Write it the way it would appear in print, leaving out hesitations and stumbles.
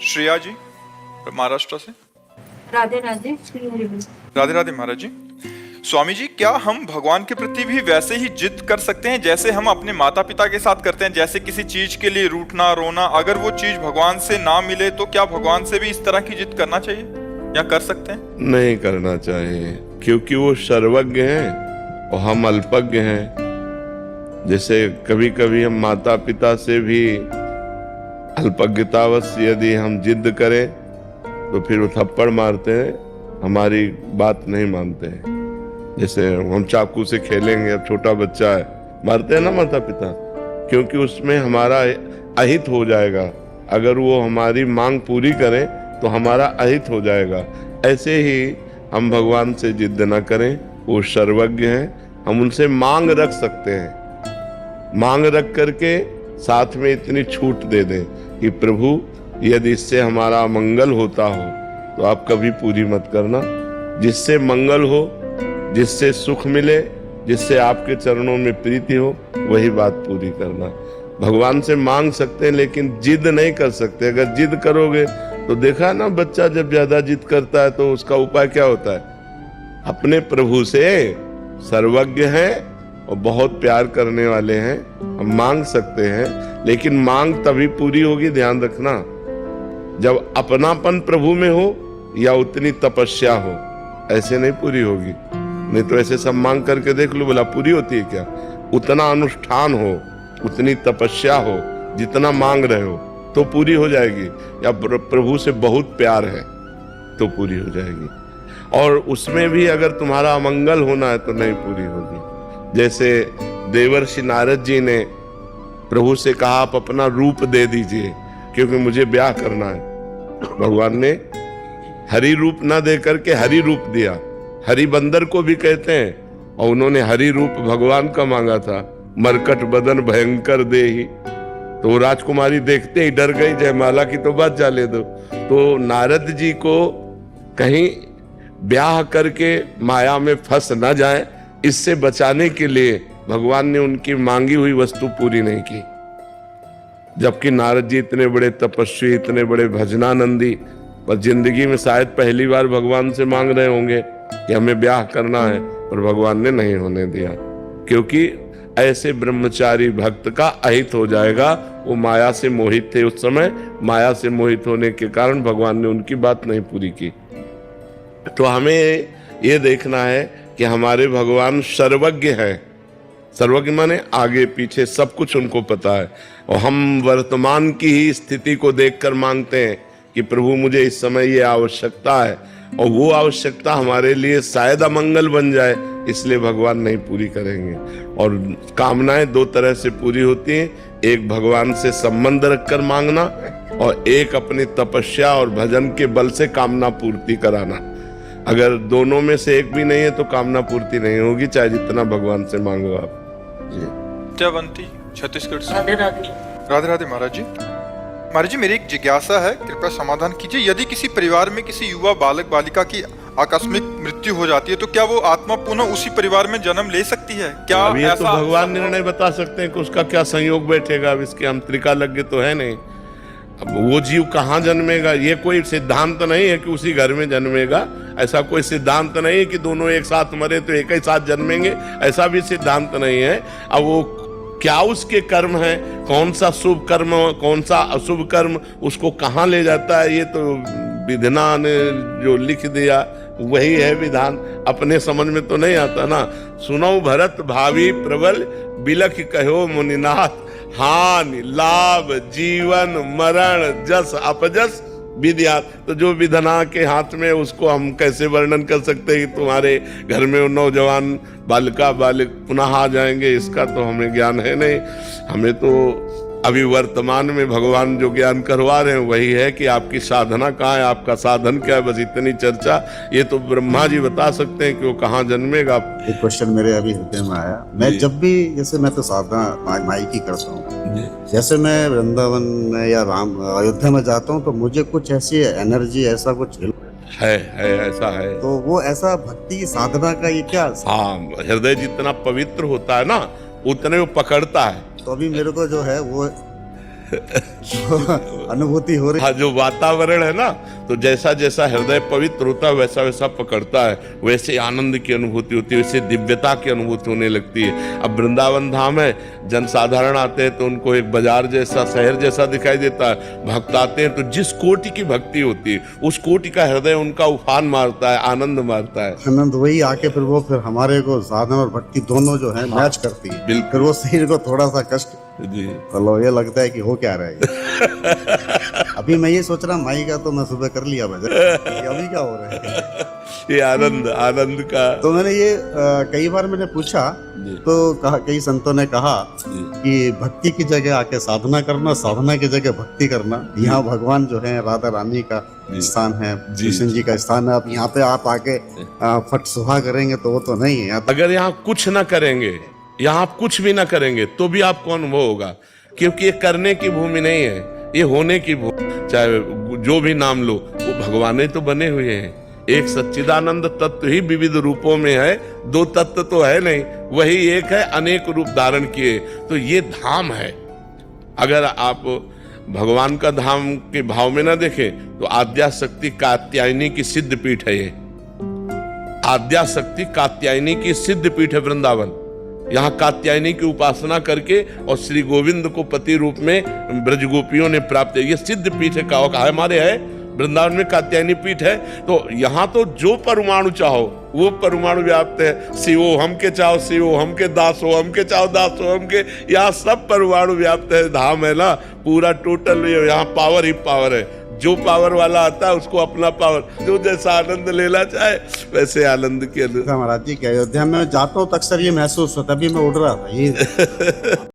श्रेया जी महाराष्ट्र से। राधे राधे। राधे राधे महाराज जी। स्वामी जी, क्या हम भगवान के प्रति भी वैसे ही जिद कर सकते हैं जैसे हम अपने माता पिता के साथ करते हैं? जैसे किसी चीज के लिए रूठना रोना, अगर वो चीज भगवान से ना मिले तो क्या भगवान से भी इस तरह की जिद करना चाहिए या कर सकते हैं? नहीं करना चाहिए, क्योंकि वो सर्वज्ञ हैं और हम अल्पज्ञ हैं। जैसे कभी कभी हम माता पिता से भी अल्पज्ञतावश यदि हम जिद करें तो फिर वो थप्पड़ मारते हैं, हमारी बात नहीं मानते हैं। जैसे हम चाकू से खेलेंगे, अब छोटा बच्चा है, मारते हैं ना माता पिता, क्योंकि उसमें हमारा अहित हो जाएगा। अगर वो हमारी मांग पूरी करें तो हमारा अहित हो जाएगा। ऐसे ही हम भगवान से जिद न करें, वो सर्वज्ञ हैं, हम उनसे मांग रख सकते हैं। मांग रख करके साथ में इतनी छूट दे दें कि प्रभु यदि इससे हमारा मंगल होता हो तो आप कभी पूरी मत करना। जिससे मंगल हो, जिससे सुख मिले, जिससे आपके चरणों में प्रीति हो, वही बात पूरी करना। भगवान से मांग सकते हैं लेकिन जिद नहीं कर सकते। अगर जिद करोगे तो देखा ना, बच्चा जब ज्यादा जिद करता है तो उसका उपाय क्या होता है? अपने प्रभु से सर्वज्ञ हैं और बहुत प्यार करने वाले हैं, हम मांग सकते हैं, लेकिन मांग तभी पूरी होगी, ध्यान रखना, जब अपनापन प्रभु में हो या उतनी तपस्या हो। ऐसे नहीं पूरी होगी। नहीं तो ऐसे सब मांग करके देख लो, बोला पूरी होती है क्या? उतना अनुष्ठान हो, उतनी तपस्या हो, जितना मांग रहे हो तो पूरी हो जाएगी। या प्रभु से बहुत प्यार है तो पूरी हो जाएगी। और उसमें भी अगर तुम्हारा अमंगल होना है तो नहीं पूरी होगी। जैसे देवर्षि नारद जी ने प्रभु से कहा, आप अपना रूप दे दीजिए क्योंकि मुझे ब्याह करना है। भगवान ने हरि रूप ना दे करके हरि रूप दिया। हरि बंदर को भी कहते हैं, और उन्होंने हरि रूप भगवान का मांगा था। मरकट बदन भयंकर देहि, तो राजकुमारी देखते ही डर गई, जयमाला की तो बात जाने दो। तो नारद जी को कहीं ब्याह करके माया में फंस ना जाए, इससे बचाने के लिए भगवान ने उनकी मांगी हुई वस्तु पूरी नहीं की। जबकि नारद जी इतने बड़े तपस्वी, इतने बड़े भजनानंदी, पर जिंदगी में शायद पहली बार भगवान से मांग रहे होंगे कि हमें ब्याह करना है, और भगवान ने नहीं होने दिया, क्योंकि ऐसे ब्रह्मचारी भक्त का अहित हो जाएगा। वो माया से मोहित थे उस समय, माया से मोहित होने के कारण भगवान ने उनकी बात नहीं पूरी की। तो हमें ये देखना है कि हमारे भगवान सर्वज्ञ हैं। सर्वज्ञ माने आगे पीछे सब कुछ उनको पता है, और हम वर्तमान की ही स्थिति को देखकर मांगते हैं कि प्रभु मुझे इस समय ये आवश्यकता है, और वो आवश्यकता हमारे लिए शायद अमंगल बन जाए, इसलिए भगवान नहीं पूरी करेंगे। और कामनाएं दो तरह से पूरी होती हैं, एक भगवान से संबंध रखकर मांगना, और एक अपनी तपस्या और भजन के बल से कामना पूर्ति कराना। अगर दोनों में से एक भी नहीं है तो कामना पूर्ति नहीं होगी, चाहे जितना भगवान से मांगो आप। जयवंती छत्तीसगढ़ से। राधे राधे। राधे राधे महाराज जी। महाराज जी, मेरी एक जिज्ञासा है, कृपया समाधान कीजिए। यदि किसी परिवार में किसी युवा बालक बालिका की आकस्मिक मृत्यु हो जाती है तो क्या वो आत्मा पुनः उसी परिवार में जन्म ले सकती है? क्या अब ये ऐसा तो भगवान निर्णय बता सकते हैं कि उसका क्या संयोग बैठेगा। अब इसके हम त्रिकालज्ञ तो है नहीं। अब वो जीव कहाँ जन्मेगा, ये कोई सिद्धांत नहीं है कि उसी घर में जन्मेगा। ऐसा कोई सिद्धांत नहीं है कि दोनों एक साथ मरे तो एक ही साथ जन्मेंगे, ऐसा भी सिद्धांत नहीं है। अब वो क्या उसके कर्म है, कौन सा शुभ कर्म, कौन सा अशुभ कर्म उसको कहाँ ले जाता है, ये तो विधान ने जो लिख दिया वही है विधान। अपने समझ में तो नहीं आता ना। सुनो भरत भावी प्रबल, बिलख कहो मुनिनाथ, हानि लाभ जीवन मरण जस अपजस विद्या। तो जो विधना के हाथ में, उसको हम कैसे वर्णन कर सकते हैं कि तुम्हारे घर में नौजवान बालिका बालिक पुनः आ जाएंगे, इसका तो हमें ज्ञान है नहीं। हमें तो अभी वर्तमान में भगवान जो ज्ञान करवा रहे हैं वही है कि आपकी साधना कहाँ है, आपका साधन क्या है, बस इतनी चर्चा। ये तो ब्रह्मा जी बता सकते हैं कि वो कहाँ जन्मेगा। एक क्वेश्चन मेरे अभी हृदय में आया। मैं जब भी, जैसे मैं तो साधना माई की करता हूँ, जैसे मैं वृंदावन में या राम अयोध्या में जाता हूँ तो मुझे कुछ ऐसी एनर्जी, ऐसा कुछ है ऐसा है। तो वो ऐसा भक्ति की साधना का ये क्या? हाँ, हृदय जितना पवित्र होता है ना, उतने वो पकड़ता है। तो अभी मेरे को जो है वो तो अनुभूति हो रही। हाँ, जो वातावरण है ना, तो जैसा जैसा हृदय पवित्र होता है वैसा वैसा पकड़ता है, वैसे आनंद की अनुभूति होती है, वैसे दिव्यता की अनुभूति होने लगती है। अब वृंदावन धाम है, जनसाधारण आते हैं तो उनको एक बाजार जैसा, शहर जैसा दिखाई देता है। भक्त आते हैं तो जिस कोटि की भक्ति होती है उस कोटि का हृदय उनका उफान मारता है, आनंद मारता है। आनंद वही आके फिर हमारे को साधना और भक्ति दोनों जो है मैच करती है। बिल्कुल। फिर वो शरीर को थोड़ा सा कष्ट जी। चलो ये लगता है कि हो क्या रहा है। अभी मैं ये सोच रहा माई का तो मैं सुबह कर लिया भजन, अभी क्या हो रहा है। ये आनंद, आनंद का। तो मैंने ये कई बार मैंने पूछा तो कहा, कई संतों ने कहा कि भक्ति की जगह आके साधना करना, साधना की जगह भक्ति करना। यहाँ भगवान जो है राधा रानी का स्थान है, कृष्ण जी का स्थान है। अब यहाँ पे आप आके फट सुहा करेंगे तो वो तो नहीं है। अगर यहाँ कुछ ना करेंगे, यहाँ आप कुछ भी ना करेंगे तो भी आपको अनुभव होगा, क्योंकि ये करने की भूमि नहीं है, ये होने की भूमि। चाहे जो भी नाम लो, वो भगवान तो बने हुए हैं। एक सच्चिदानंद तत्व ही विविध रूपों में है, दो तत्व तो है नहीं, वही एक है, अनेक रूप धारण किए। तो ये धाम है। अगर आप भगवान का धाम के भाव में ना देखें तो आद्या शक्ति कात्यायनी की सिद्ध पीठ है। ये आद्या शक्ति कात्यायनी की सिद्ध पीठ है वृंदावन। यहाँ कात्यायनी की उपासना करके और श्री गोविंद को पति रूप में ब्रज गोपियों ने प्राप्त है। ये सिद्ध पीठ है, कहा हमारे है वृंदावन में कात्यायनी पीठ है। तो यहाँ तो जो परमाणु चाहो वो परमाणु व्याप्त है। शिवो हम के चाहो शिवो, हम के दासो हम के चाहो दासो हम के, यहाँ सब परमाणु व्याप्त है। धाम है ना पूरा टोटल, यहाँ पावर ही पावर है। जो पावर वाला आता है उसको अपना पावर, जो जैसा आनंद लेना चाहे वैसे आनंद के। महाराज जी के अयोध्या में जाता हूँ तो अक्सर ये महसूस होता है। अभी मैं उड़ रहा था ये